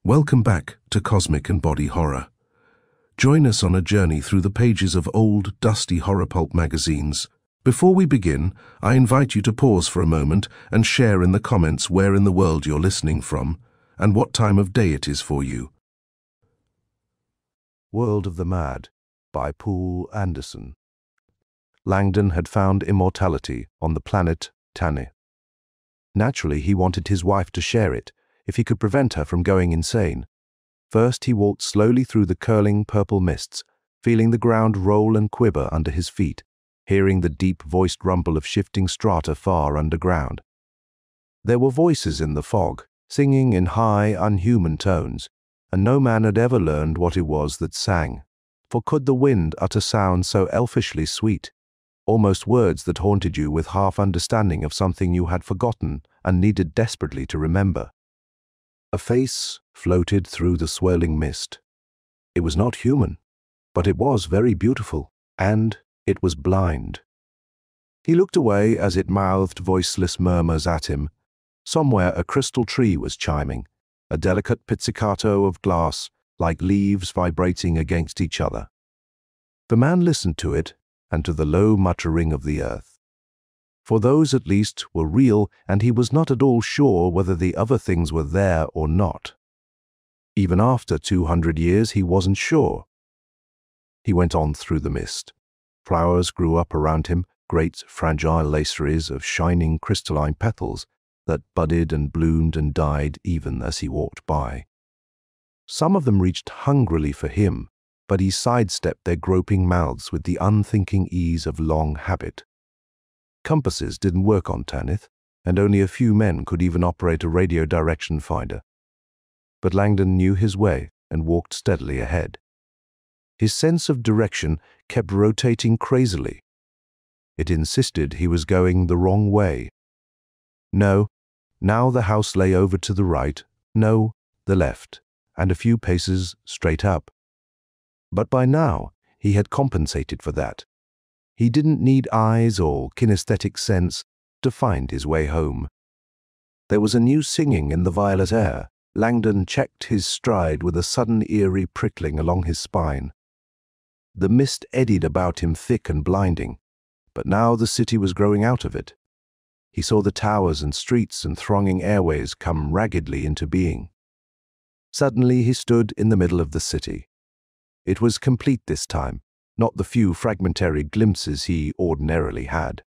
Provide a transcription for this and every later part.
Welcome back to Cosmic and Body Horror. Join us on a journey through the pages of old, dusty horror pulp magazines. Before we begin, I invite you to pause for a moment and share in the comments where in the world you're listening from and what time of day it is for you. World of the Mad by Poul Anderson. Langdon had found immortality on the planet Tanith. Naturally, he wanted his wife to share it, if he could prevent her from going insane. First, he walked slowly through the curling purple mists, feeling the ground roll and quiver under his feet, hearing the deep-voiced rumble of shifting strata far underground. There were voices in the fog, singing in high, unhuman tones, and no man had ever learned what it was that sang. For could the wind utter sounds so elfishly sweet, almost words that haunted you with half-understanding of something you had forgotten and needed desperately to remember? A face floated through the swirling mist. It was not human, but it was very beautiful, and it was blind. He looked away as it mouthed voiceless murmurs at him. Somewhere a crystal tree was chiming, a delicate pizzicato of glass, like leaves vibrating against each other. The man listened to it and to the low muttering of the earth. For those at least were real, and he was not at all sure whether the other things were there or not. Even after 200 years, he wasn't sure. He went on through the mist. Flowers grew up around him, great fragile laceries of shining crystalline petals that budded and bloomed and died even as he walked by. Some of them reached hungrily for him, but he sidestepped their groping mouths with the unthinking ease of long habit. Compasses didn't work on Tanith, and only a few men could even operate a radio direction finder. But Langdon knew his way and walked steadily ahead. His sense of direction kept rotating crazily. It insisted he was going the wrong way. No, now the house lay over to the right, no, the left, and a few paces straight up. But by now, he had compensated for that. He didn't need eyes or kinesthetic sense to find his way home. There was a new singing in the violet air. Langdon checked his stride with a sudden eerie prickling along his spine. The mist eddied about him thick and blinding, but now the city was growing out of it. He saw the towers and streets and thronging airways come raggedly into being. Suddenly he stood in the middle of the city. It was complete this time, not the few fragmentary glimpses he ordinarily had.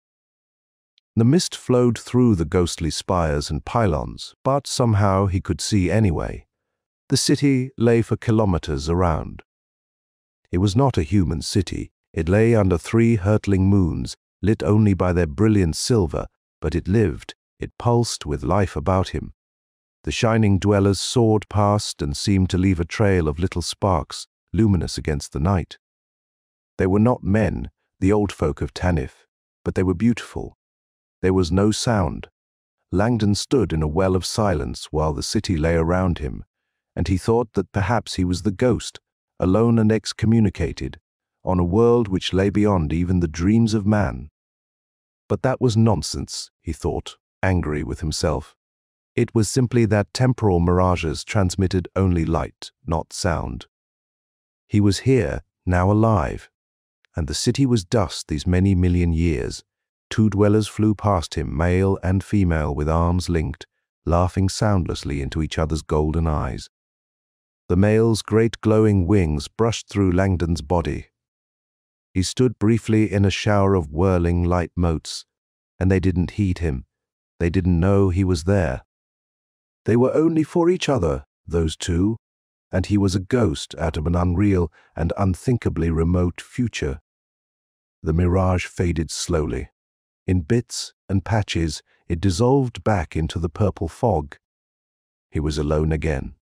The mist flowed through the ghostly spires and pylons, but somehow he could see anyway. The city lay for kilometers around. It was not a human city. It lay under 3 hurtling moons, lit only by their brilliant silver, but it lived, it pulsed with life about him. The shining dwellers soared past and seemed to leave a trail of little sparks, luminous against the night. They were not men, the old folk of Tanith, but they were beautiful. There was no sound. Langdon stood in a well of silence while the city lay around him, and he thought that perhaps he was the ghost, alone and excommunicated, on a world which lay beyond even the dreams of man. But that was nonsense, he thought, angry with himself. It was simply that temporal mirages transmitted only light, not sound. He was here, now alive, and the city was dust these many million years. 2 dwellers flew past him, male and female, with arms linked, laughing soundlessly into each other's golden eyes. The male's great glowing wings brushed through Langdon's body. He stood briefly in a shower of whirling light motes, and they didn't heed him. They didn't know he was there. They were only for each other, those 2, and he was a ghost out of an unreal and unthinkably remote future. The mirage faded slowly. In bits and patches, it dissolved back into the purple fog. He was alone again.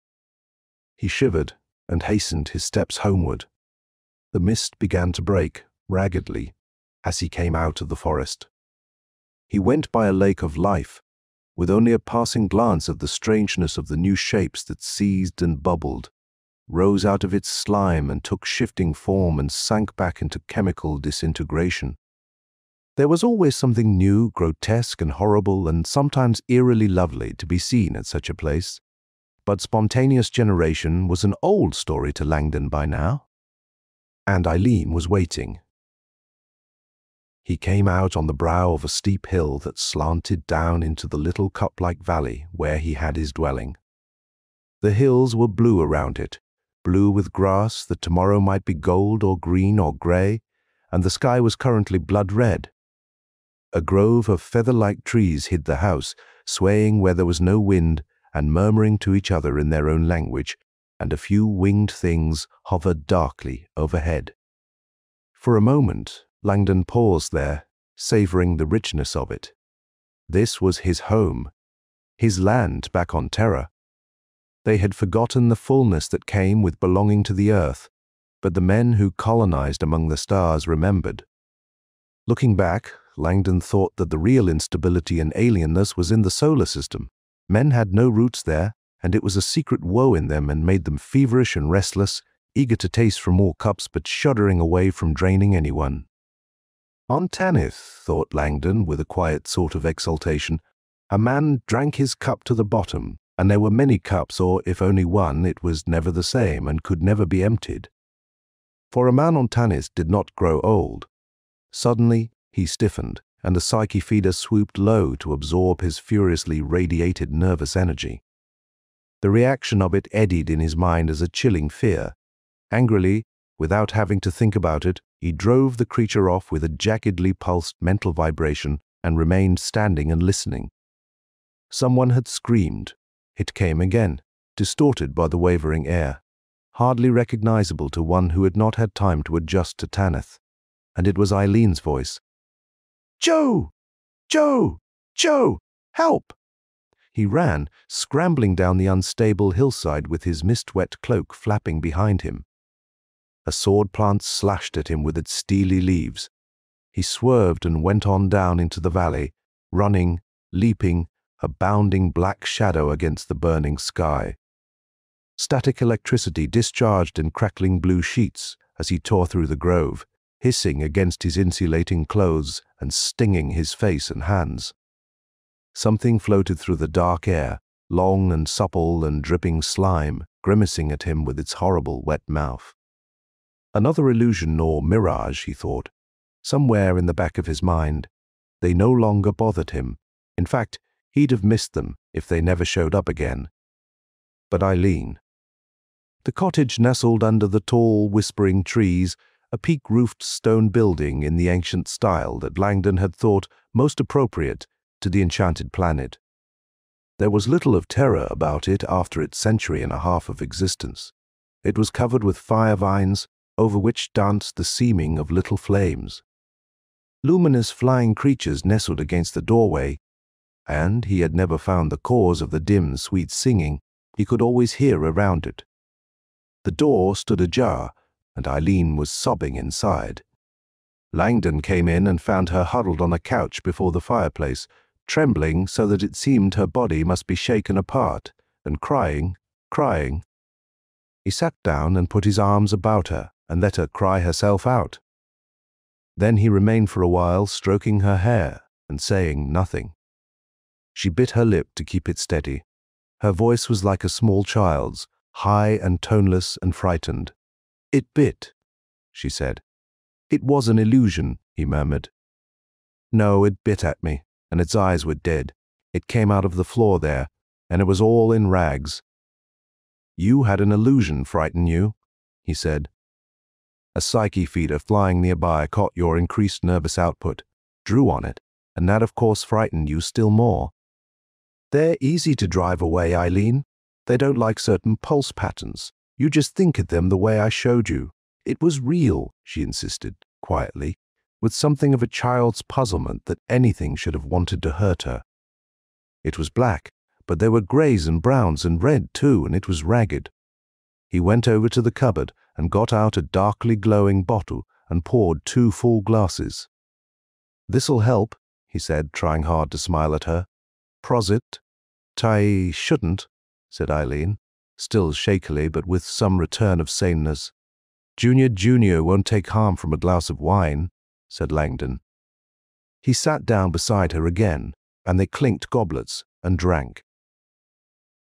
He shivered and hastened his steps homeward. The mist began to break, raggedly, as he came out of the forest. He went by a lake of life, with only a passing glance at the strangeness of the new shapes that seethed and bubbled, rose out of its slime and took shifting form and sank back into chemical disintegration. There was always something new, grotesque and horrible, and sometimes eerily lovely to be seen at such a place. But spontaneous generation was an old story to Langdon by now. And Eileen was waiting. He came out on the brow of a steep hill that slanted down into the little cup-like valley where he had his dwelling. The hills were blue around it, blue with grass that tomorrow might be gold or green or grey, and the sky was currently blood-red. A grove of feather-like trees hid the house, swaying where there was no wind and murmuring to each other in their own language, and a few winged things hovered darkly overhead. For a moment, Langdon paused there, savouring the richness of it. This was his home, his land back on Terra. They had forgotten the fullness that came with belonging to the earth, but the men who colonized among the stars remembered. Looking back, Langdon thought that the real instability and alienness was in the solar system. Men had no roots there, and it was a secret woe in them and made them feverish and restless, eager to taste from all cups but shuddering away from draining anyone. On Tanith, thought Langdon with a quiet sort of exultation, a man drank his cup to the bottom, and there were many cups, or if only one, it was never the same and could never be emptied. For a man on Tanith did not grow old. Suddenly he stiffened, and a psyche feeder swooped low to absorb his furiously radiated nervous energy. The reaction of it eddied in his mind as a chilling fear. Angrily, without having to think about it, he drove the creature off with a jaggedly pulsed mental vibration and remained standing and listening. Someone had screamed. It came again, distorted by the wavering air, hardly recognizable to one who had not had time to adjust to Tanith. And it was Eileen's voice. "Joe! Joe! Joe! Help!" He ran, scrambling down the unstable hillside with his mist-wet cloak flapping behind him. A sword plant slashed at him with its steely leaves. He swerved and went on down into the valley, running, leaping, a bounding black shadow against the burning sky. Static electricity discharged in crackling blue sheets as he tore through the grove, hissing against his insulating clothes and stinging his face and hands. Something floated through the dark air, long and supple and dripping slime, grimacing at him with its horrible wet mouth. Another illusion or mirage, he thought, somewhere in the back of his mind. They no longer bothered him. In fact, he'd have missed them if they never showed up again. But Eileen. The cottage nestled under the tall, whispering trees, a peak-roofed stone building in the ancient style that Langdon had thought most appropriate to the enchanted planet. There was little of terror about it after its century and a half of existence. It was covered with fire vines, over which danced the seeming of little flames. Luminous flying creatures nestled against the doorway, and he had never found the cause of the dim, sweet singing he could always hear around it. The door stood ajar, and Eileen was sobbing inside. Langdon came in and found her huddled on a couch before the fireplace, trembling so that it seemed her body must be shaken apart, and crying. He sat down and put his arms about her and let her cry herself out. Then he remained for a while stroking her hair and saying nothing. She bit her lip to keep it steady. Her voice was like a small child's, high and toneless and frightened. "It bit," she said. "It was an illusion," he murmured. "No, it bit at me, and its eyes were dead. It came out of the floor there, and it was all in rags." "You had an illusion frighten you," he said. "A psyche feeder flying nearby caught your increased nervous output, drew on it, and that of course frightened you still more. They're easy to drive away, Eileen. They don't like certain pulse patterns. You just think at them the way I showed you. It was real," she insisted, quietly, with something of a child's puzzlement that anything should have wanted to hurt her. "It was black, but there were greys and browns and red too, and it was ragged." He went over to the cupboard and got out a darkly glowing bottle and poured 2 full glasses. "This'll help," he said, trying hard to smile at her. "Prosit." "I shouldn't," said Eileen, still shakily but with some return of saneness. Junior won't take harm from a glass of wine," said Langdon. He sat down beside her again, and they clinked goblets and drank.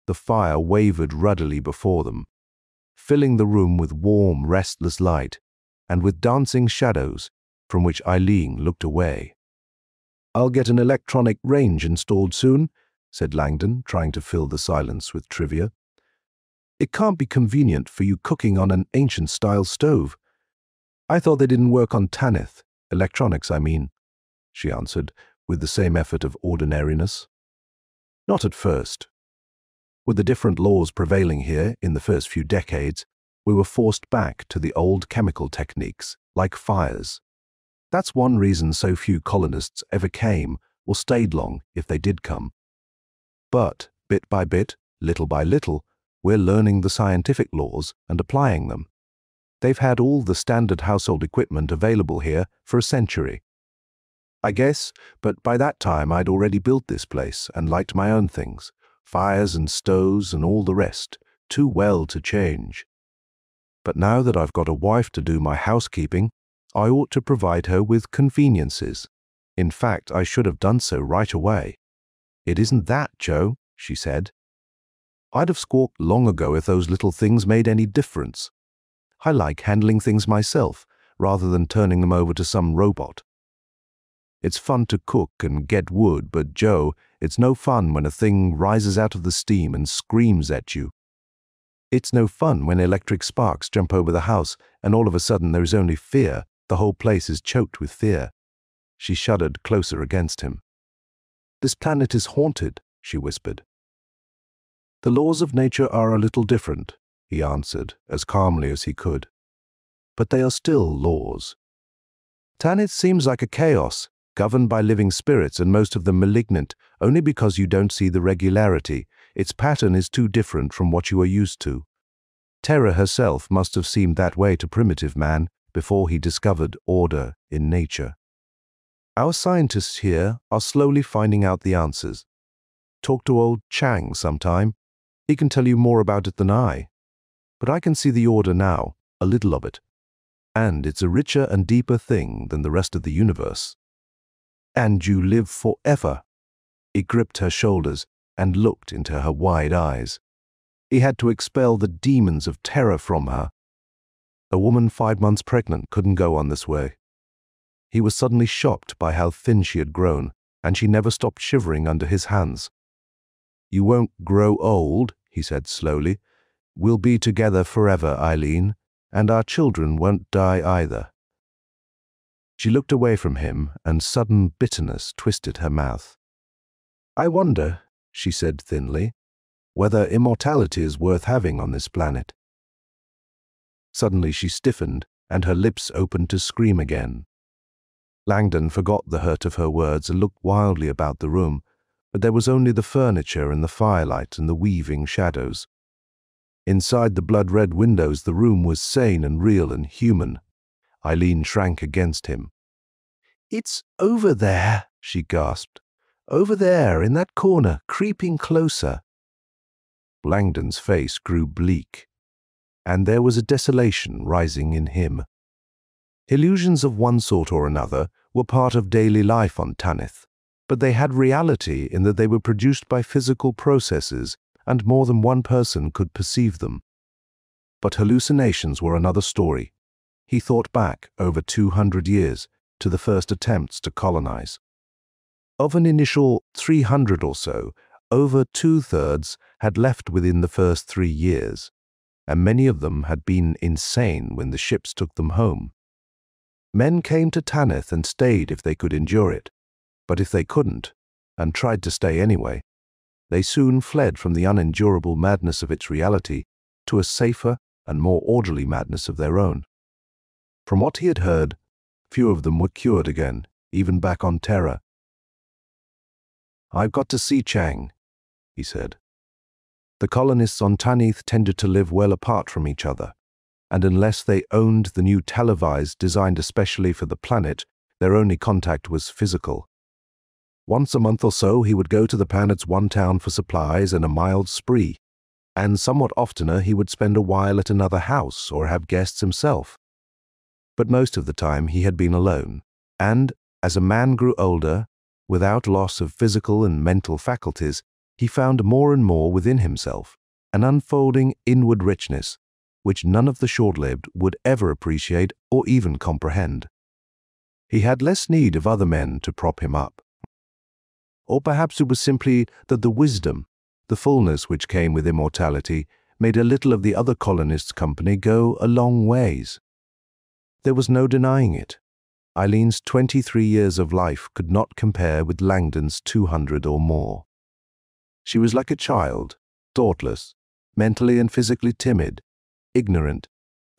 The fire wavered ruddily before them, filling the room with warm, restless light and with dancing shadows from which Eileen looked away. "I'll get an electronic range installed soon," said Langdon, trying to fill the silence with trivia. "It can't be convenient for you cooking on an ancient-style stove." "I thought they didn't work on Tanith. Electronics, I mean," she answered, with the same effort of ordinariness. "Not at first. With the different laws prevailing here in the first few decades, we were forced back to the old chemical techniques, like fires. That's one reason so few colonists ever came or stayed long if they did come. But, bit by bit, little by little, we're learning the scientific laws and applying them. They've had all the standard household equipment available here for a century. I guess, but by that time I'd already built this place and liked my own things, fires and stoves and all the rest, too well to change. But now that I've got a wife to do my housekeeping, I ought to provide her with conveniences. In fact, I should have done so right away." "It isn't that, Joe," she said. "I'd have squawked long ago if those little things made any difference. I like handling things myself, rather than turning them over to some robot. It's fun to cook and get wood, but Joe, it's no fun when a thing rises out of the steam and screams at you. It's no fun when electric sparks jump over the house and all of a sudden there is only fear. The whole place is choked with fear." She shuddered closer against him. "This planet is haunted," she whispered. "The laws of nature are a little different," he answered as calmly as he could. "But they are still laws. Tanith seems like a chaos, governed by living spirits and most of them malignant, only because you don't see the regularity. Its pattern is too different from what you are used to. Terra herself must have seemed that way to primitive man before he discovered order in nature. Our scientists here are slowly finding out the answers. Talk to old Chang sometime. He can tell you more about it than I. But I can see the order now, a little of it. And it's a richer and deeper thing than the rest of the universe. And you live forever." He gripped her shoulders and looked into her wide eyes. He had to expel the demons of terror from her. A woman 5 months pregnant couldn't go on this way. He was suddenly shocked by how thin she had grown, and she never stopped shivering under his hands. "You won't grow old," he said slowly. "We'll be together forever, Eileen, and our children won't die either." She looked away from him, and sudden bitterness twisted her mouth. "I wonder," she said thinly, "whether immortality is worth having on this planet." Suddenly she stiffened, and her lips opened to scream again. Langdon forgot the hurt of her words and looked wildly about the room, but there was only the furniture and the firelight and the weaving shadows. Inside the blood-red windows the room was sane and real and human. Eileen shrank against him. "It's over there," she gasped. "Over there, in that corner, creeping closer." Langdon's face grew bleak, and there was a desolation rising in him. Illusions of one sort or another were part of daily life on Tanith, but they had reality in that they were produced by physical processes, and more than one person could perceive them. But hallucinations were another story. He thought back over 200 years to the first attempts to colonize. Of an initial 300 or so, over 2/3 had left within the first 3 years, and many of them had been insane when the ships took them home. Men came to Tanith and stayed if they could endure it, but if they couldn't, and tried to stay anyway, they soon fled from the unendurable madness of its reality to a safer and more orderly madness of their own. From what he had heard, few of them were cured again, even back on Terra. "I've got to see Chang," he said. The colonists on Tanith tended to live well apart from each other, and unless they owned the new televisors designed especially for the planet, their only contact was physical. Once a month or so he would go to the planet's one town for supplies and a mild spree, and somewhat oftener he would spend a while at another house or have guests himself. But most of the time he had been alone, and, as a man grew older, without loss of physical and mental faculties, he found more and more within himself, an unfolding inward richness, which none of the short-lived would ever appreciate or even comprehend. He had less need of other men to prop him up. Or perhaps it was simply that the wisdom, the fullness which came with immortality, made a little of the other colonists' company go a long ways. There was no denying it. Eileen's 23 years of life could not compare with Langdon's 200 or more. She was like a child, thoughtless, mentally and physically timid, ignorant,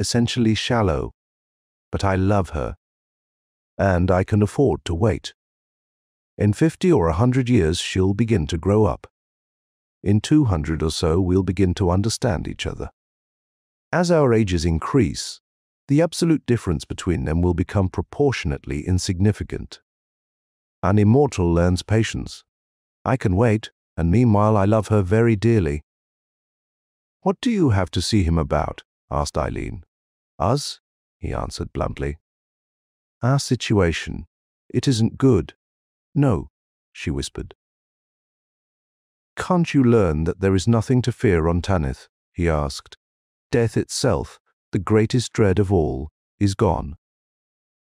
essentially shallow. But I love her, and I can afford to wait. In 50 or 100 years, she'll begin to grow up. In 200 or so, we'll begin to understand each other. As our ages increase, the absolute difference between them will become proportionately insignificant. An immortal learns patience. I can wait, and meanwhile I love her very dearly. What do you have to see him about? Asked Eileen. Us? He answered bluntly. Our situation. It isn't good. No, she whispered. Can't you learn that there is nothing to fear on Tanith? He asked. Death itself, the greatest dread of all, is gone.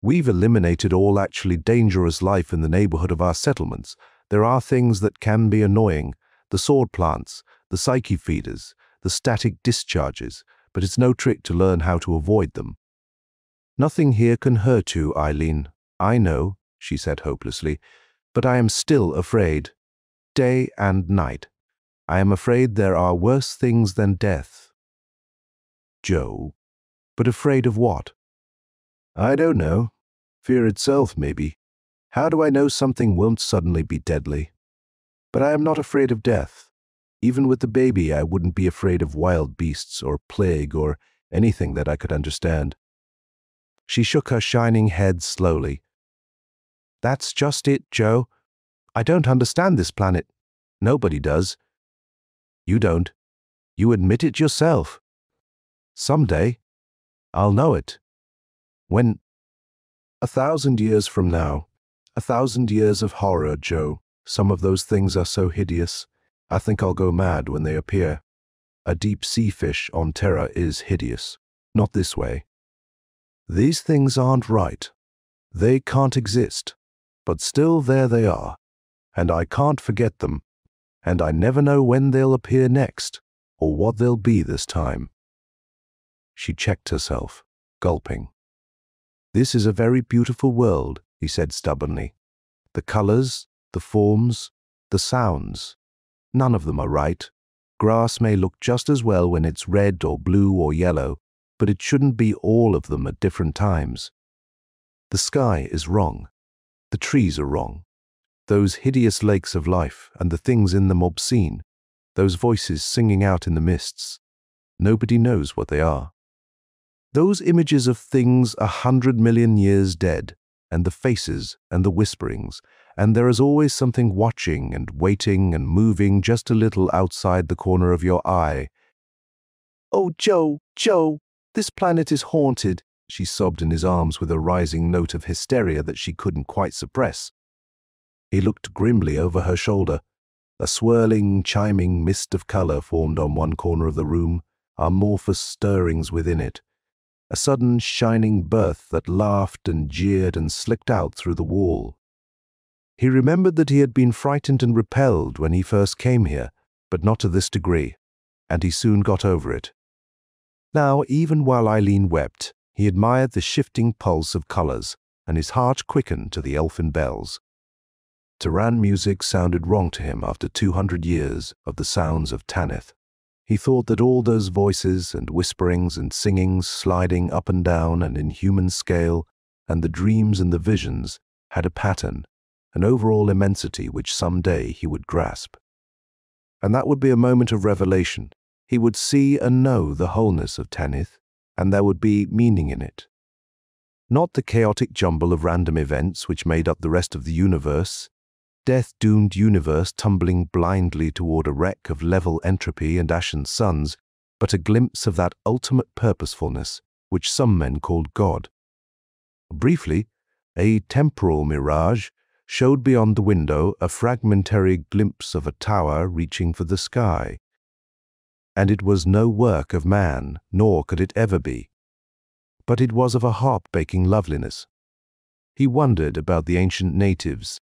We've eliminated all actually dangerous life in the neighborhood of our settlements. There are things that can be annoying, the sword plants, the psyche feeders, the static discharges, but it's no trick to learn how to avoid them. Nothing here can hurt you, Eileen. I know, she said hopelessly, but I am still afraid. Day and night. I am afraid there are worse things than death. Joe, but afraid of what? I don't know. Fear itself, maybe. How do I know something won't suddenly be deadly? But I am not afraid of death. Even with the baby, I wouldn't be afraid of wild beasts or plague or anything that I could understand. She shook her shining head slowly. That's just it, Joe. I don't understand this planet. Nobody does. You don't. You admit it yourself. Someday, I'll know it. When? 1,000 years from now. 1,000 years of horror, Joe. Some of those things are so hideous. I think I'll go mad when they appear. A deep sea fish on Terra is hideous. Not this way. These things aren't right. They can't exist. But still there they are. And I can't forget them. And I never know when they'll appear next, or what they'll be this time. She checked herself, gulping. This is a very beautiful world, he said stubbornly. The colors, the forms, the sounds. None of them are right. Grass may look just as well when it's red or blue or yellow, but it shouldn't be all of them at different times. The sky is wrong. The trees are wrong. Those hideous lakes of life and the things in them obscene. Those voices singing out in the mists. Nobody knows what they are. Those images of things 100 million years dead, and the faces and the whisperings, and there is always something watching and waiting and moving just a little outside the corner of your eye. Oh, Joe, Joe, this planet is haunted, she sobbed in his arms with a rising note of hysteria that she couldn't quite suppress. He looked grimly over her shoulder. A swirling, chiming mist of color formed on one corner of the room, amorphous stirrings within it. A sudden shining birth that laughed and jeered and slicked out through the wall. He remembered that he had been frightened and repelled when he first came here, but not to this degree, and he soon got over it. Now, even while Eileen wept, he admired the shifting pulse of colors, and his heart quickened to the elfin bells. Terran music sounded wrong to him after 200 years of the sounds of Tanith. He thought that all those voices and whisperings and singings sliding up and down and in human scale, and the dreams and the visions, had a pattern, an overall immensity which someday he would grasp. And that would be a moment of revelation. He would see and know the wholeness of Tanith, and there would be meaning in it. Not the chaotic jumble of random events which made up the rest of the universe, death-doomed universe tumbling blindly toward a wreck of level entropy and ashen suns, but a glimpse of that ultimate purposefulness which some men called God. Briefly, a temporal mirage, showed beyond the window a fragmentary glimpse of a tower reaching for the sky. And it was no work of man, nor could it ever be. But it was of a heart-breaking loveliness. He wondered about the ancient natives.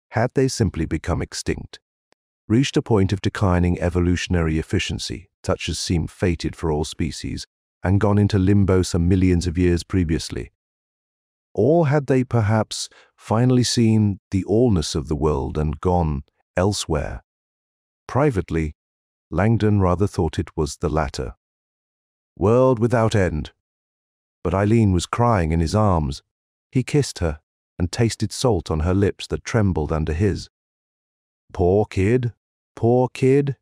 Had they simply become extinct, reached a point of declining evolutionary efficiency, such as seemed fated for all species, and gone into limbo some millions of years previously? Or had they perhaps finally seen the allness of the world and gone elsewhere? Privately, Langdon rather thought it was the latter. World without end. But Eileen was crying in his arms. He kissed her and tasted salt on her lips that trembled under his. Poor kid, poor kid.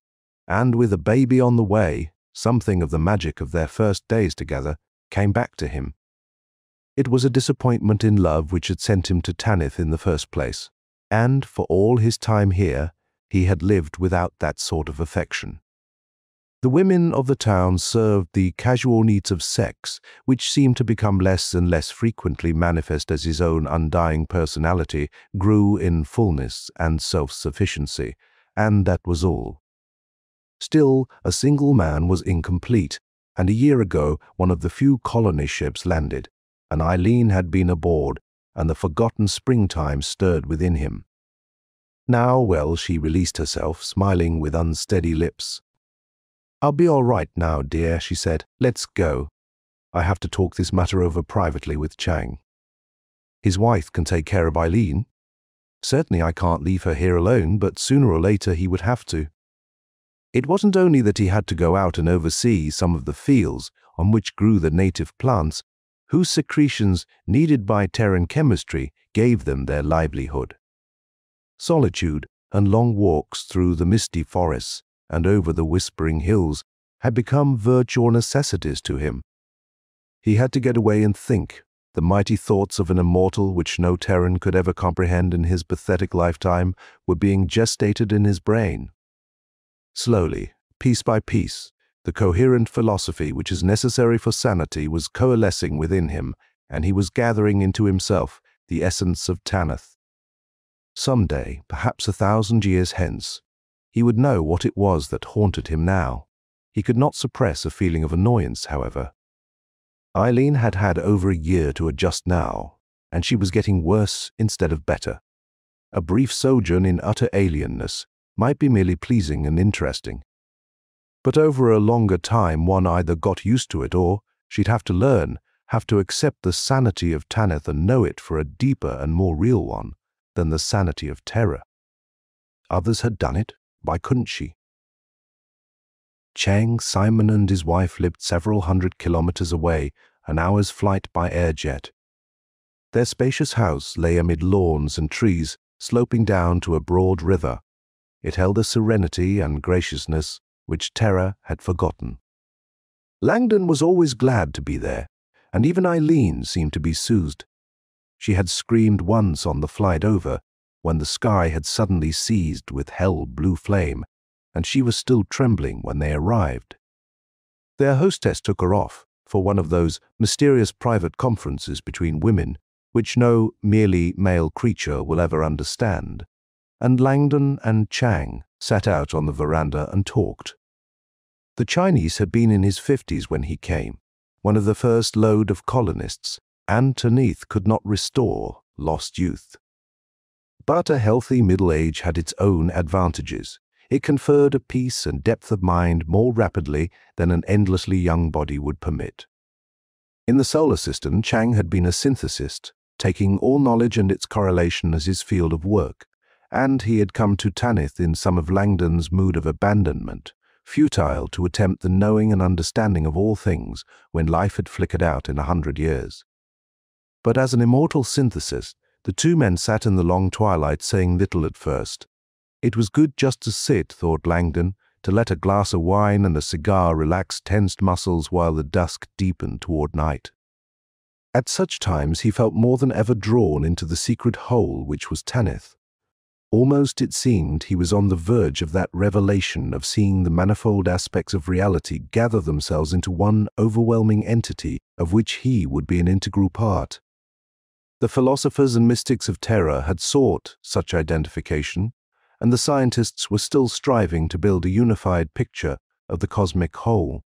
And with a baby on the way, something of the magic of their first days together came back to him. It was a disappointment in love which had sent him to Tanith in the first place, and for all his time here, he had lived without that sort of affection. The women of the town served the casual needs of sex, which seemed to become less and less frequently manifest as his own undying personality grew in fullness and self-sufficiency, and that was all. Still, a single man was incomplete, and a year ago one of the few colony ships landed, and Eileen had been aboard, and the forgotten springtime stirred within him. Now, well, she released herself, smiling with unsteady lips. "I'll be all right now, dear," she said. "Let's go. I have to talk this matter over privately with Chang. His wife can take care of Eileen. Certainly I can't leave her here alone, but sooner or later he would have to." It wasn't only that he had to go out and oversee some of the fields on which grew the native plants, whose secretions, needed by Terran chemistry, gave them their livelihood. Solitude and long walks through the misty forests and over the whispering hills had become virtual necessities to him. He had to get away and think, the mighty thoughts of an immortal which no Terran could ever comprehend in his pathetic lifetime were being gestated in his brain. Slowly, piece by piece, the coherent philosophy which is necessary for sanity was coalescing within him, and he was gathering into himself the essence of Tanith. Some day, perhaps 1,000 years hence, he would know what it was that haunted him now. He could not suppress a feeling of annoyance, however. Eileen had had over a year to adjust now, and she was getting worse instead of better. A brief sojourn in utter alienness might be merely pleasing and interesting, but over a longer time one either got used to it or she'd have to learn, have to accept the sanity of Tanith and know it for a deeper and more real one than the sanity of terror. Others had done it. Why couldn't she? Chang, Simon and his wife lived several hundred kilometers away, an hour's flight by air jet. Their spacious house lay amid lawns and trees sloping down to a broad river. It held a serenity and graciousness which terror had forgotten. Langdon was always glad to be there, and even Eileen seemed to be soothed. She had screamed once on the flight over, when the sky had suddenly seized with hell-blue flame, and she was still trembling when they arrived. Their hostess took her off for one of those mysterious private conferences between women, which no merely male creature will ever understand, and Langdon and Chang sat out on the veranda and talked. The Chinese had been in his 50s when he came, one of the first load of colonists, and Tanith could not restore lost youth. But a healthy middle age had its own advantages. It conferred a peace and depth of mind more rapidly than an endlessly young body would permit. In the solar system, Chang had been a synthesist, taking all knowledge and its correlation as his field of work, and he had come to Tanith in some of Langdon's mood of abandonment, futile to attempt the knowing and understanding of all things when life had flickered out in 100 years. But as an immortal synthesist, the two men sat in the long twilight saying little at first. It was good just to sit, thought Langdon, to let a glass of wine and a cigar relax tensed muscles while the dusk deepened toward night. At such times he felt more than ever drawn into the secret whole which was Tanith. Almost it seemed he was on the verge of that revelation of seeing the manifold aspects of reality gather themselves into one overwhelming entity of which he would be an integral part. The philosophers and mystics of Terra had sought such identification, and the scientists were still striving to build a unified picture of the cosmic whole.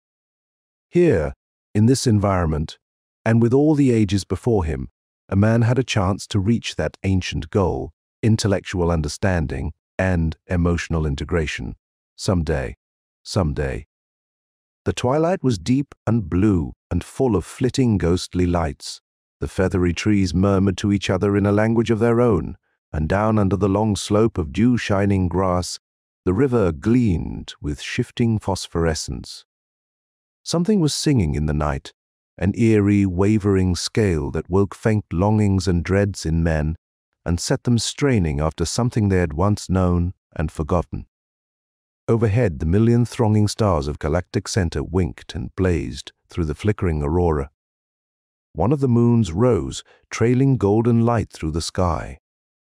Here, in this environment, and with all the ages before him, a man had a chance to reach that ancient goal, intellectual understanding and emotional integration. Someday. The twilight was deep and blue and full of flitting ghostly lights. The feathery trees murmured to each other in a language of their own, and down under the long slope of dew-shining grass, the river gleamed with shifting phosphorescence. Something was singing in the night, an eerie, wavering scale that woke faint longings and dreads in men and set them straining after something they had once known and forgotten. Overhead, the million thronging stars of galactic center winked and blazed through the flickering aurora. One of the moons rose, trailing golden light through the sky.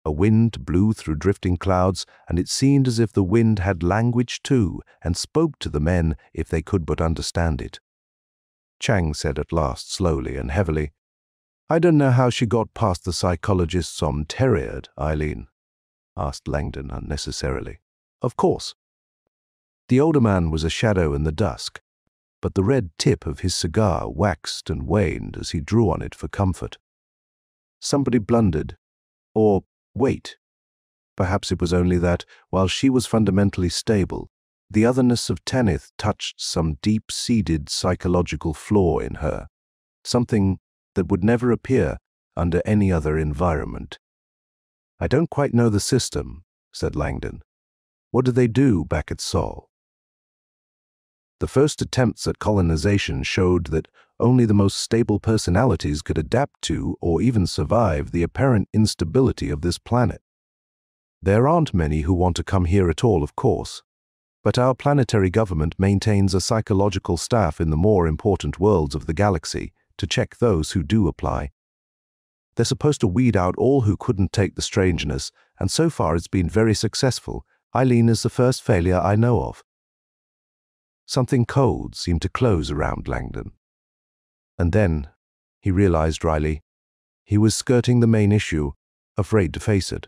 A wind blew through drifting clouds, and it seemed as if the wind had language too and spoke to the men if they could but understand it. Chang said at last, slowly and heavily, "I don't know how she got past the psychologists on Teriad, Eileen," asked Langdon unnecessarily. "Of course." The older man was a shadow in the dusk, but the red tip of his cigar waxed and waned as he drew on it for comfort. Somebody blundered. Or, wait. Perhaps it was only that, while she was fundamentally stable, the otherness of Tanith touched some deep-seated psychological flaw in her, something that would never appear under any other environment. "I don't quite know the system," said Langdon. "What do they do back at Sol?" The first attempts at colonization showed that only the most stable personalities could adapt to or even survive the apparent instability of this planet. There aren't many who want to come here at all, of course, but our planetary government maintains a psychological staff in the more important worlds of the galaxy to check those who do apply. They're supposed to weed out all who couldn't take the strangeness, and so far it's been very successful. Eileen is the first failure I know of. Something cold seemed to close around Langdon. And then, he realized dryly, he was skirting the main issue, afraid to face it.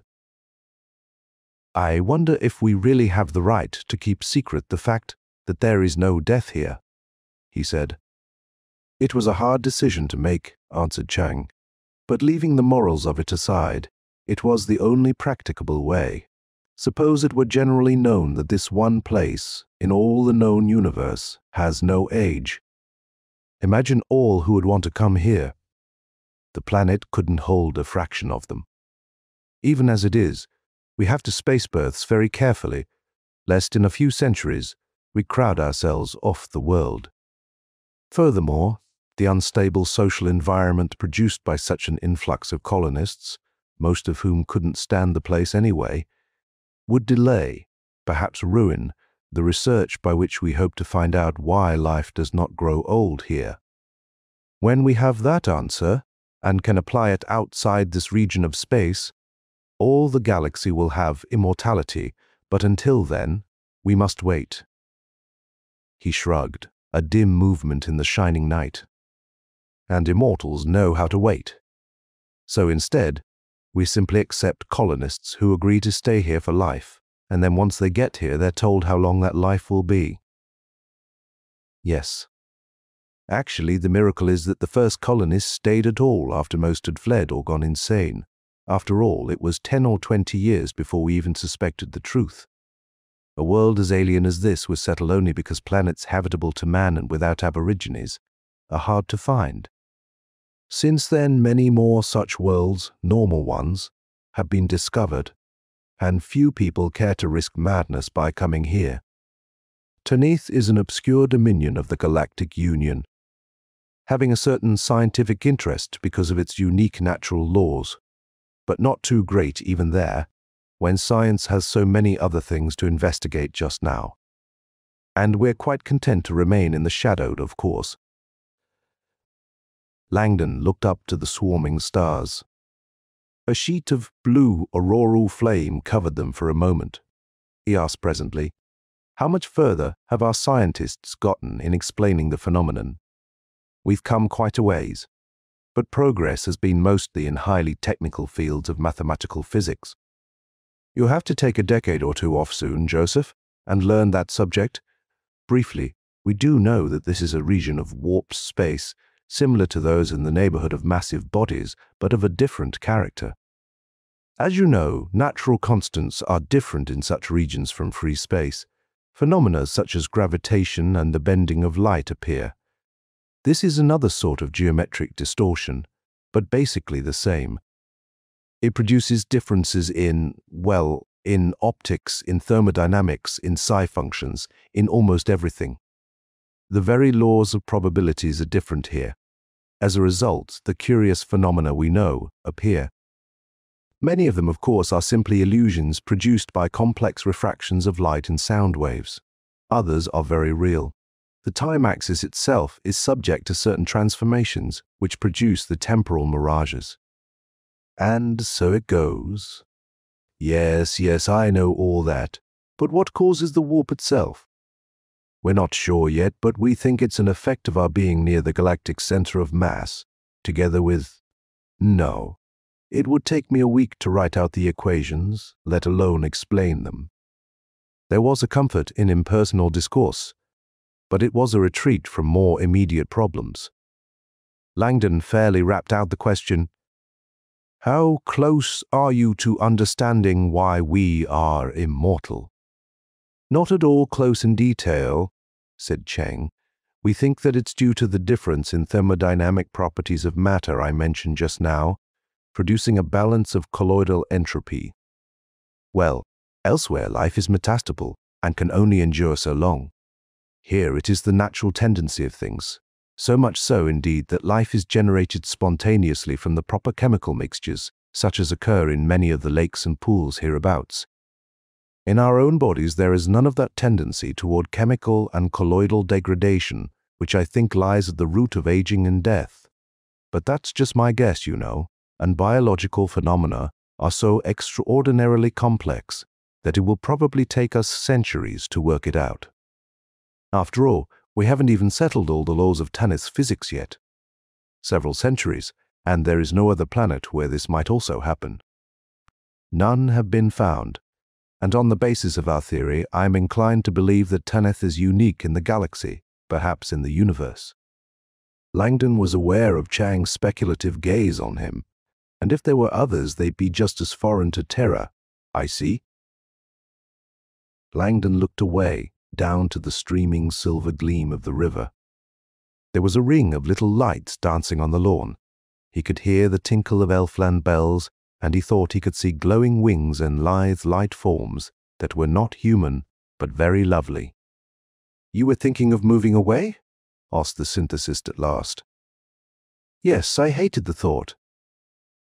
"I wonder if we really have the right to keep secret the fact that there is no death here," he said. "It was a hard decision to make," answered Chang, "but leaving the morals of it aside, it was the only practicable way. Suppose it were generally known that this one place, in all the known universe, has no age. Imagine all who would want to come here. The planet couldn't hold a fraction of them. Even as it is, we have to space berths very carefully, lest in a few centuries we crowd ourselves off the world. Furthermore, the unstable social environment produced by such an influx of colonists, most of whom couldn't stand the place anyway, would delay, perhaps ruin, the research by which we hope to find out why life does not grow old here. When we have that answer, and can apply it outside this region of space, all the galaxy will have immortality, but until then, we must wait." He shrugged, a dim movement in the shining night. "And immortals know how to wait. So instead, we simply accept colonists who agree to stay here for life, and then once they get here, they're told how long that life will be." "Yes. Actually, the miracle is that the first colonists stayed at all after most had fled or gone insane. After all, it was 10 or 20 years before we even suspected the truth. A world as alien as this was settled only because planets habitable to man and without aborigines are hard to find. Since then, many more such worlds, normal ones, have been discovered, and few people care to risk madness by coming here. Tanith is an obscure dominion of the Galactic Union, having a certain scientific interest because of its unique natural laws, but not too great even there, when science has so many other things to investigate just now. And we're quite content to remain in the shadow, of course." Langdon looked up to the swarming stars. A sheet of blue auroral flame covered them for a moment. He asked presently, "How much further have our scientists gotten in explaining the phenomenon?" "We've come quite a ways. but progress has been mostly in highly technical fields of mathematical physics. You'll have to take a decade or two off soon, Joseph, and learn that subject. Briefly, we do know that this is a region of warped space, similar to those in the neighborhood of massive bodies, but of a different character. As you know, natural constants are different in such regions from free space. Phenomena such as gravitation and the bending of light appear. This is another sort of geometric distortion, but basically the same. It produces differences in optics, in thermodynamics, in psi functions, in almost everything. The very laws of probabilities are different here. As a result, the curious phenomena we know appear. Many of them, of course, are simply illusions produced by complex refractions of light and sound waves. Others are very real. The time axis itself is subject to certain transformations which produce the temporal mirages. And so it goes. Yes, I know all that. But what causes the warp itself? We're not sure yet, but we think it's an effect of our being near the galactic center of mass, together with... No. It would take me a week to write out the equations, let alone explain them. There was a comfort in impersonal discourse, but it was a retreat from more immediate problems. Langdon fairly rapped out the question, "How close are you to understanding why we are immortal?" "Not at all close in detail," said Chang. "We think that it's due to the difference in thermodynamic properties of matter I mentioned just now, producing a balance of colloidal entropy. Well, elsewhere life is metastable and can only endure so long. Here it is the natural tendency of things, so much so indeed that life is generated spontaneously from the proper chemical mixtures, such as occur in many of the lakes and pools hereabouts. In our own bodies there is none of that tendency toward chemical and colloidal degradation, which I think lies at the root of aging and death. But that's just my guess, you know, and biological phenomena are so extraordinarily complex that it will probably take us centuries to work it out. After all, we haven't even settled all the laws of Tanith's physics yet. Several centuries, and there is no other planet where this might also happen. None have been found, and on the basis of our theory, I am inclined to believe that Tanith is unique in the galaxy, perhaps in the universe. Langdon was aware of Chang's speculative gaze on him, and if there were others, they'd be just as foreign to terror. I see. Langdon looked away, down to the streaming silver gleam of the river. There was a ring of little lights dancing on the lawn. He could hear the tinkle of elfland bells, and he thought he could see glowing wings and lithe light forms that were not human, but very lovely. "You were thinking of moving away?" asked the synthesist at last. "Yes, I hated the thought.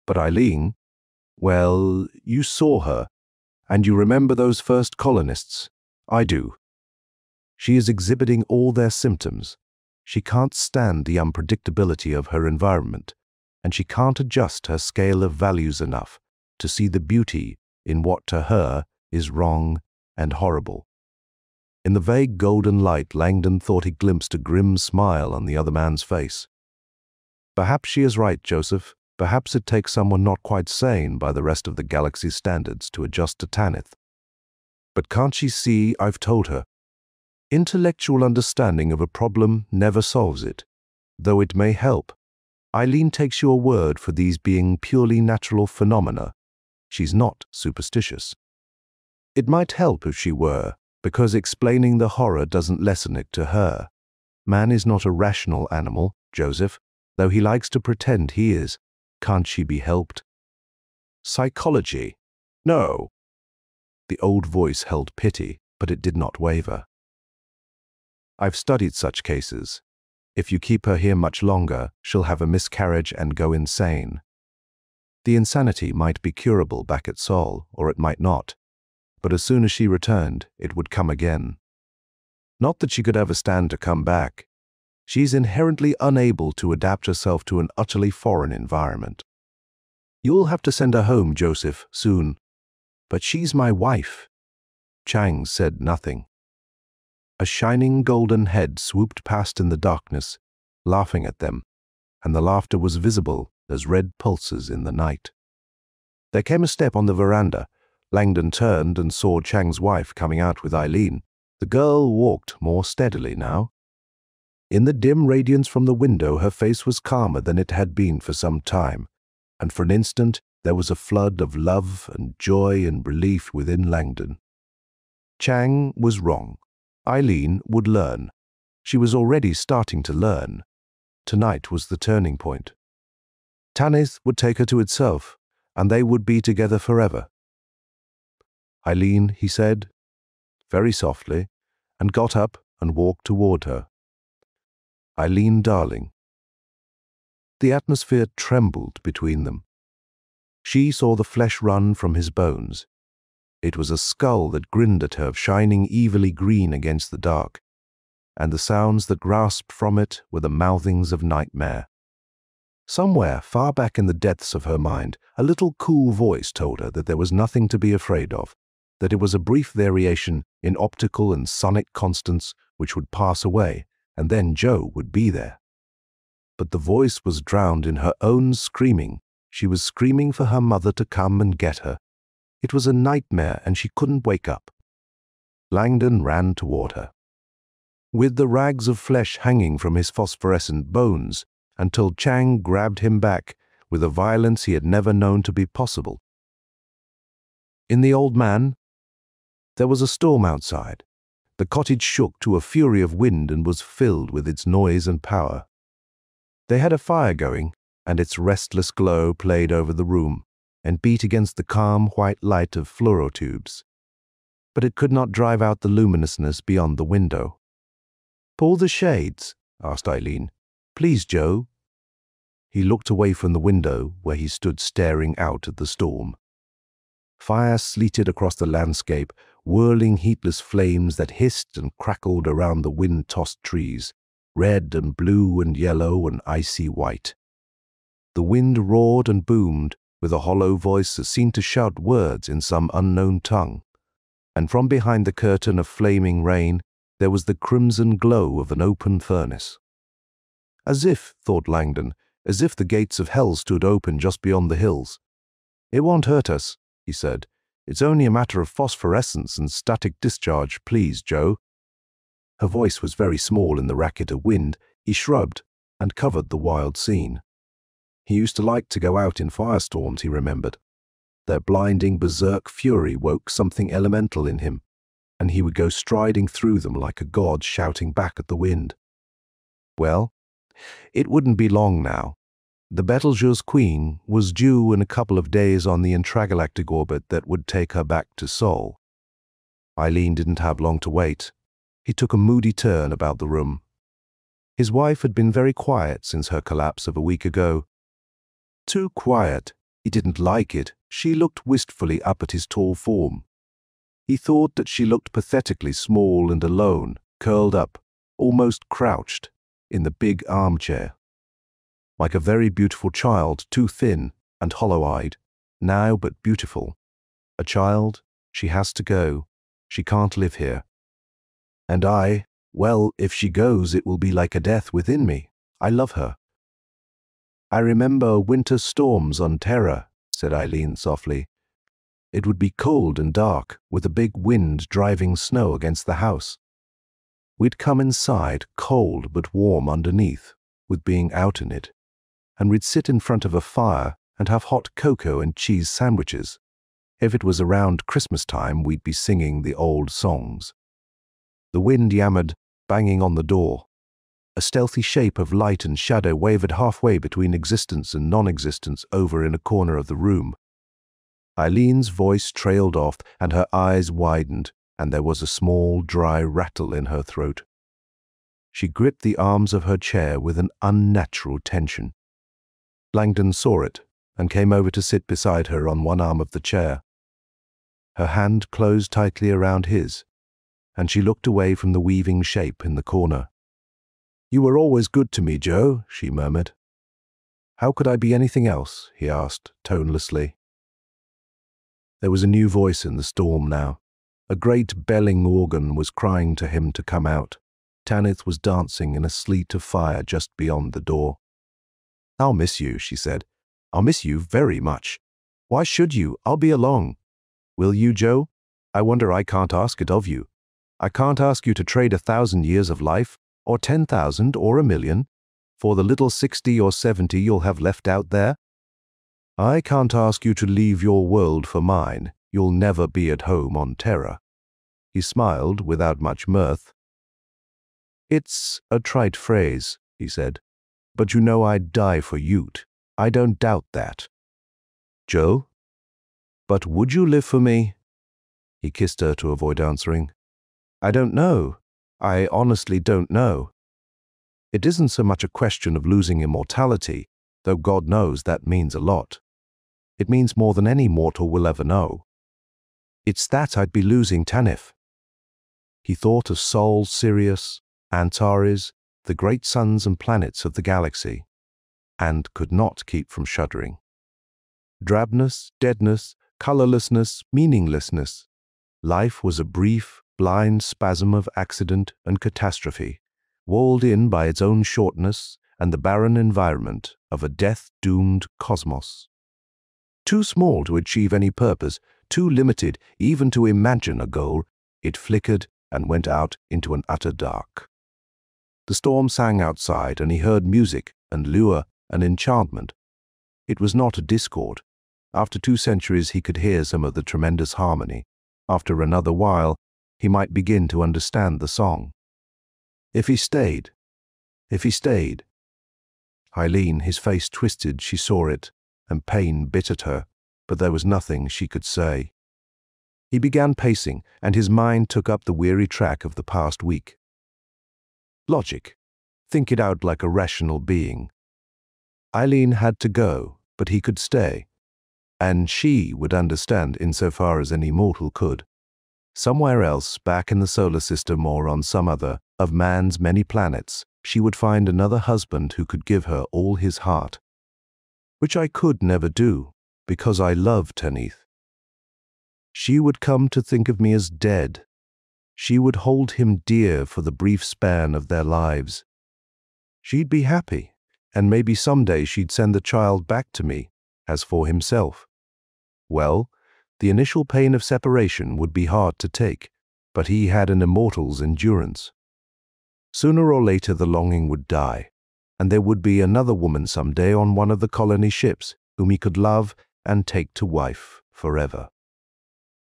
But Eileen, well, you saw her, and you remember those first colonists. I do. She is exhibiting all their symptoms. She can't stand the unpredictability of her environment, and she can't adjust her scale of values enough to see the beauty in what to her is wrong and horrible." In the vague golden light, Langdon thought he glimpsed a grim smile on the other man's face. "Perhaps she is right, Joseph. Perhaps it takes someone not quite sane by the rest of the galaxy's standards to adjust to Tanith. But can't she see I've told her? Intellectual understanding of a problem never solves it, though it may help. Eileen takes your word for these being purely natural phenomena. She's not superstitious. It might help if she were, because explaining the horror doesn't lessen it to her. Man is not a rational animal, Joseph, though he likes to pretend he is. Can't she be helped?" "Psychology? No." The old voice held pity, but it did not waver. "I've studied such cases. If you keep her here much longer, she'll have a miscarriage and go insane. The insanity might be curable back at Sol, or it might not, but as soon as she returned, it would come again. Not that she could ever stand to come back. She's inherently unable to adapt herself to an utterly foreign environment. You'll have to send her home, Joseph, soon. But she's my wife." Chang said nothing. A shining golden head swooped past in the darkness, laughing at them. and the laughter was visible as red pulses in the night. There came a step on the veranda. Langdon turned and saw Chang's wife coming out with Eileen. The girl walked more steadily now. In the dim radiance from the window, her face was calmer than it had been for some time, and for an instant there was a flood of love and joy and relief within Langdon. Chang was wrong. Eileen would learn. She was already starting to learn. Tonight was the turning point. Tanith would take her to itself, and they would be together forever. Eileen, he said, very softly, and got up and walked toward her. Eileen, darling. The atmosphere trembled between them. She saw the flesh run from his bones. It was a skull that grinned at her, shining evilly green against the dark, and the sounds that rasped from it were the mouthings of nightmare. Somewhere, far back in the depths of her mind, a little cool voice told her that there was nothing to be afraid of, that it was a brief variation in optical and sonic constants which would pass away, and then Joe would be there. But the voice was drowned in her own screaming. She was screaming for her mother to come and get her. It was a nightmare, and she couldn't wake up. Langdon ran toward her, with the rags of flesh hanging from his phosphorescent bones, until Chang grabbed him back with a violence he had never known to be possible. In the old man, there was a storm outside. The cottage shook to a fury of wind and was filled with its noise and power. They had a fire going, and its restless glow played over the room and beat against the calm white light of fluorotubes. But it could not drive out the luminousness beyond the window. "Pull the shades," asked Eileen. "Please, Joe." He looked away from the window where he stood staring out at the storm. Fire sleeted across the landscape, whirling heatless flames that hissed and crackled around the wind-tossed trees, red and blue and yellow and icy white. The wind roared and boomed with a hollow voice that seemed to shout words in some unknown tongue. And from behind the curtain of flaming rain, there was the crimson glow of an open furnace. As if, thought Langdon, as if the gates of hell stood open just beyond the hills. "It won't hurt us," he said. "It's only a matter of phosphorescence and static discharge, please, Joe." Her voice was very small in the racket of wind. He shrugged and covered the wild scene. He used to like to go out in firestorms, he remembered. Their blinding berserk fury woke something elemental in him, and he would go striding through them like a god shouting back at the wind. Well, it wouldn't be long now. The Betelgeuse Queen was due in a couple of days on the intragalactic orbit that would take her back to Sol. Eileen didn't have long to wait. He took a moody turn about the room. His wife had been very quiet since her collapse of a week ago. Too quiet. He didn't like it. She looked wistfully up at his tall form. He thought that she looked pathetically small and alone, curled up, almost crouched, in the big armchair. Like a very beautiful child, too thin and hollow-eyed, now but beautiful. A child, she has to go. She can't live here. And well, if she goes, it will be like a death within me. I love her. "I remember winter storms on Terra," said Eileen softly. "It would be cold and dark, with a big wind driving snow against the house. We'd come inside, cold but warm underneath, with being out in it, and we'd sit in front of a fire and have hot cocoa and cheese sandwiches. If it was around Christmas time, we'd be singing the old songs." The wind yammered, banging on the door. A stealthy shape of light and shadow wavered halfway between existence and non-existence over in a corner of the room. Eileen's voice trailed off, and her eyes widened, and there was a small, dry rattle in her throat. She gripped the arms of her chair with an unnatural tension. Langdon saw it, and came over to sit beside her on one arm of the chair. Her hand closed tightly around his, and she looked away from the weaving shape in the corner. "You were always good to me, Joe," she murmured. "How could I be anything else?" he asked, tonelessly. There was a new voice in the storm now. A great belling organ was crying to him to come out. Tanith was dancing in a sleet of fire just beyond the door. "I'll miss you," she said. "I'll miss you very much." "Why should you? I'll be along." "Will you, Joe? I wonder I can't ask it of you. I can't ask you to trade 1,000 years of life, or 10,000 or 1,000,000, for the little 60 or 70 you'll have left out there. I can't ask you to leave your world for mine. You'll never be at home on Terra." He smiled without much mirth. "It's a trite phrase," he said, "but you know I'd die for Ute. I don't doubt that." "Joe? But would you live for me?" He kissed her to avoid answering. "I don't know. I honestly don't know. It isn't so much a question of losing immortality, though God knows that means a lot. It means more than any mortal will ever know. It's that I'd be losing Tanith." He thought of Sol, Sirius, Antares, the great suns and planets of the galaxy, and could not keep from shuddering. Drabness, deadness, colorlessness, meaninglessness. Life was a brief, blind spasm of accident and catastrophe, walled in by its own shortness and the barren environment of a death-doomed cosmos. Too small to achieve any purpose, too limited even to imagine a goal, it flickered and went out into an utter dark. The storm sang outside, and he heard music and lure and enchantment. It was not a discord. After 2 centuries he could hear some of the tremendous harmony. After another while, he might begin to understand the song. If he stayed. Eileen, his face twisted, she saw it, and pain bit at her, but there was nothing she could say. He began pacing, and his mind took up the weary track of the past week. Logic. Think it out like a rational being. Eileen had to go, but he could stay. And she would understand insofar as any mortal could. Somewhere else, back in the solar system or on some other of man's many planets, she would find another husband who could give her all his heart. Which I could never do, because I love Tanith. She would come to think of me as dead. She would hold him dear for the brief span of their lives. She'd be happy, and maybe someday she'd send the child back to me, as for himself. Well, the initial pain of separation would be hard to take, but he had an immortal's endurance. Sooner or later the longing would die, and there would be another woman someday on one of the colony ships whom he could love and take to wife forever.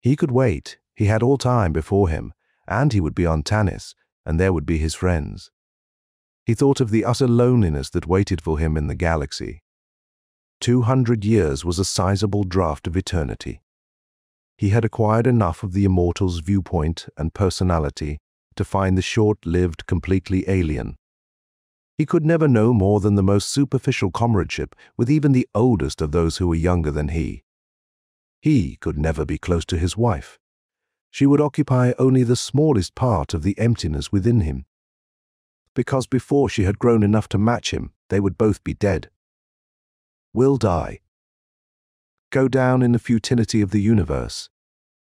He could wait. He had all time before him, and he would be on Tanith, and there would be his friends. He thought of the utter loneliness that waited for him in the galaxy. 200 years was a sizable draft of eternity. He had acquired enough of the immortal's viewpoint and personality to find the short-lived completely alien. He could never know more than the most superficial comradeship with even the oldest of those who were younger than he. He could never be close to his wife. She would occupy only the smallest part of the emptiness within him. Because before she had grown enough to match him, they would both be dead. Will die. Go down in the futility of the universe,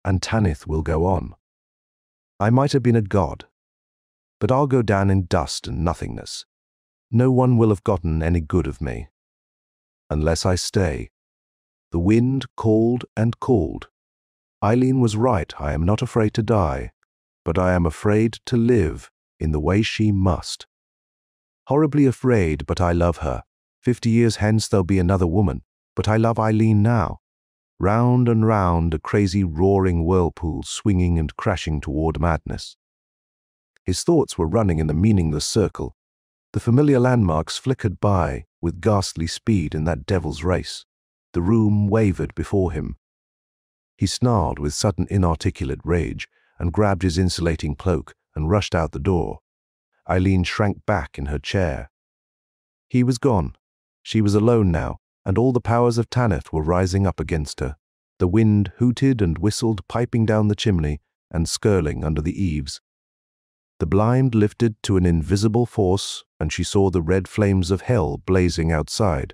and Tanith will go on. I might have been a god, but I'll go down in dust and nothingness. No one will have gotten any good of me. Unless I stay. The wind called and called. Eileen was right, I am not afraid to die, but I am afraid to live in the way she must. Horribly afraid, but I love her. 50 years hence there'll be another woman, but I love Eileen now. Round and round a crazy roaring whirlpool swinging and crashing toward madness. His thoughts were running in the meaningless circle. The familiar landmarks flickered by with ghastly speed in that devil's race. The room wavered before him. He snarled with sudden inarticulate rage and grabbed his insulating cloak and rushed out the door. Eileen shrank back in her chair. He was gone. She was alone now, and all the powers of Tanith were rising up against her. The wind hooted and whistled, piping down the chimney and skirling under the eaves. The blind lifted to an invisible force, and she saw the red flames of hell blazing outside.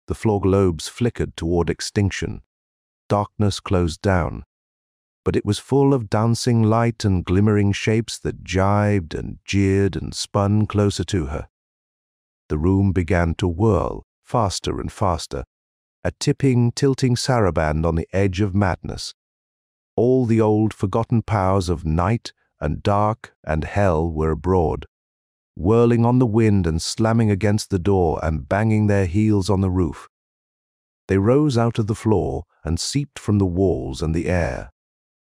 The floor globes flickered toward extinction. Darkness closed down, but it was full of dancing light and glimmering shapes that jibed and jeered and spun closer to her. The room began to whirl, faster and faster, a tipping, tilting saraband on the edge of madness. All the old forgotten powers of night and dark and hell were abroad, whirling on the wind and slamming against the door and banging their heels on the roof. They rose out of the floor and seeped from the walls and the air.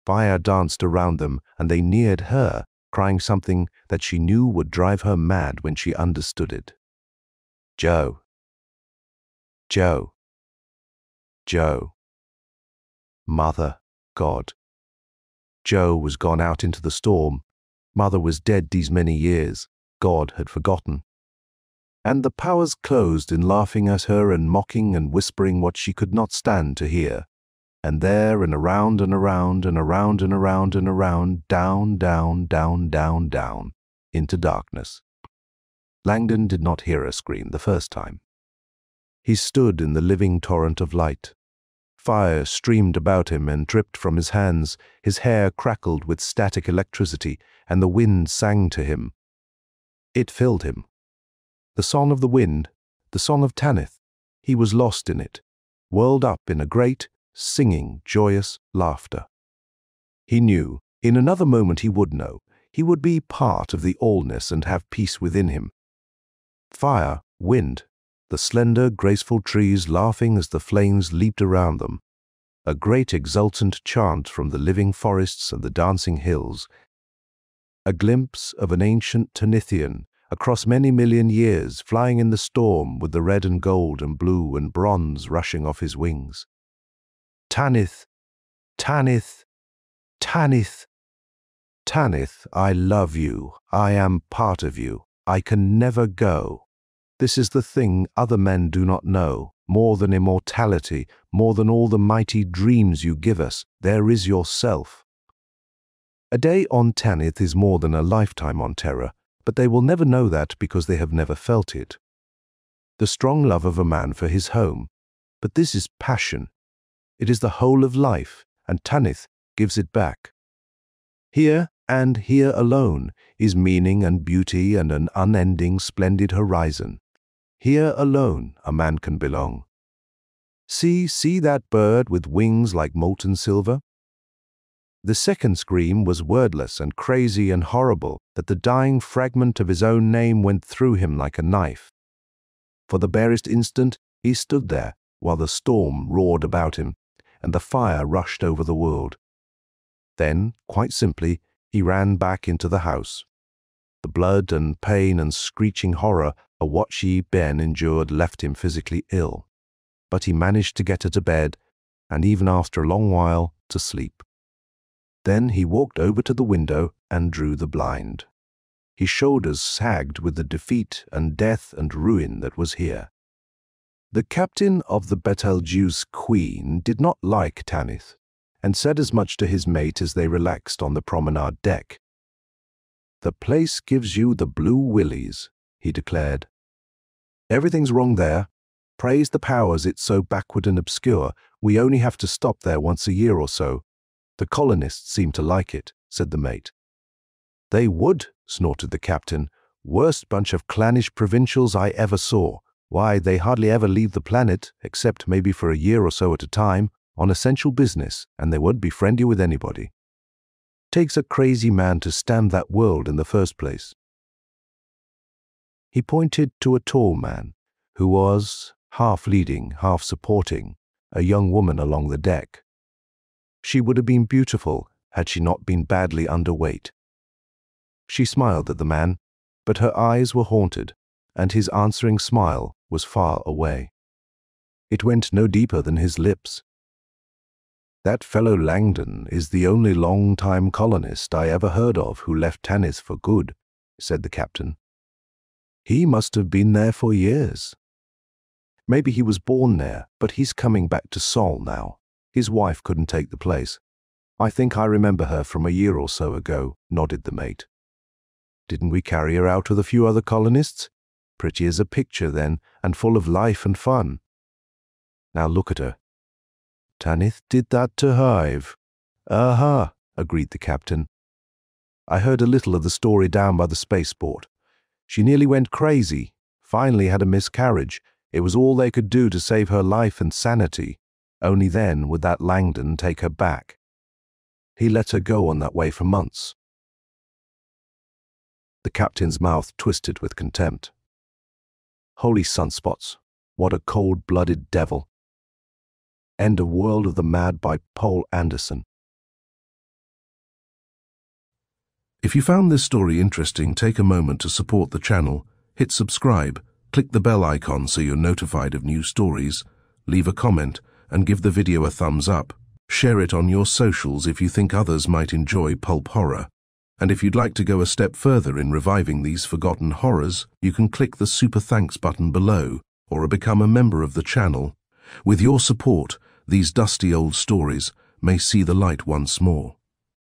Fire danced around them, and they neared her, crying something that she knew would drive her mad when she understood it. Joe. Joe. Joe. Mother, God. Joe was gone out into the storm. Mother was dead these many years. God had forgotten. And the powers closed in laughing at her and mocking and whispering what she could not stand to hear. And there and around and around and around and around and around, down, down, down, down, down, into darkness. Langdon did not hear her scream the first time. He stood in the living torrent of light. Fire streamed about him and dripped from his hands, his hair crackled with static electricity, and the wind sang to him. It filled him. The song of the wind, the song of Tanith. He was lost in it, whirled up in a great, singing, joyous laughter. He knew, in another moment he would know, he would be part of the allness and have peace within him. Fire, wind, the slender, graceful trees laughing as the flames leaped around them, a great exultant chant from the living forests and the dancing hills, a glimpse of an ancient Tanithian across many million years flying in the storm with the red and gold and blue and bronze rushing off his wings. Tanith, Tanith, Tanith. Tanith, I love you. I am part of you. I can never go. This is the thing other men do not know. More than immortality, more than all the mighty dreams you give us, there is yourself. A day on Tanith is more than a lifetime on Terra, but they will never know that because they have never felt it. The strong love of a man for his home, but this is passion. It is the whole of life, and Tanith gives it back. Here, and here alone, is meaning and beauty and an unending, splendid horizon. Here alone a man can belong. See that bird with wings like molten silver? The second scream was wordless and crazy and horrible, that the dying fragment of his own name went through him like a knife. For the barest instant he stood there, while the storm roared about him, and the fire rushed over the world. Then, quite simply, he ran back into the house. The blood and pain and screeching horror of what she, Ben, endured left him physically ill. But he managed to get her to bed, and even after a long while, to sleep. Then he walked over to the window and drew the blind. His shoulders sagged with the defeat and death and ruin that was here. The captain of the Betelgeuse Queen did not like Tanith, and said as much to his mate as they relaxed on the promenade deck. "The place gives you the blue willies," he declared. "Everything's wrong there. Praise the powers it's so backward and obscure, we only have to stop there once a year or so. The colonists seem to like it," said the mate. "They would," snorted the captain. "Worst bunch of clannish provincials I ever saw. Why, they hardly ever leave the planet, except maybe for a year or so at a time, on essential business, and they won't befriend you with anybody. Takes a crazy man to stand that world in the first place." He pointed to a tall man, who was, half leading, half supporting, a young woman along the deck. She would have been beautiful had she not been badly underweight. She smiled at the man, but her eyes were haunted, and his answering smile was far away. It went no deeper than his lips. "That fellow Langdon is the only long-time colonist I ever heard of who left Tanith for good," said the captain. "He must have been there for years. Maybe he was born there, but he's coming back to Sol now. His wife couldn't take the place. I think I remember her from a year or so ago," nodded the mate. "Didn't we carry her out with a few other colonists? Pretty as a picture then, and full of life and fun. Now look at her." "Tanith did that to Hive." "Aha," agreed the captain. "I heard a little of the story down by the spaceport. She nearly went crazy, finally had a miscarriage. It was all they could do to save her life and sanity. Only then would that Langdon take her back. He let her go on that way for months. The captain's mouth twisted with contempt. Holy sunspots, what a cold-blooded devil. End of World of the Mad by Poul Anderson. If you found this story interesting, take a moment to support the channel, hit subscribe, click the bell icon so you're notified of new stories, leave a comment, and give the video a thumbs up. Share it on your socials if you think others might enjoy pulp horror. And if you'd like to go a step further in reviving these forgotten horrors, you can click the super thanks button below or become a member of the channel. With your support, these dusty old stories may see the light once more.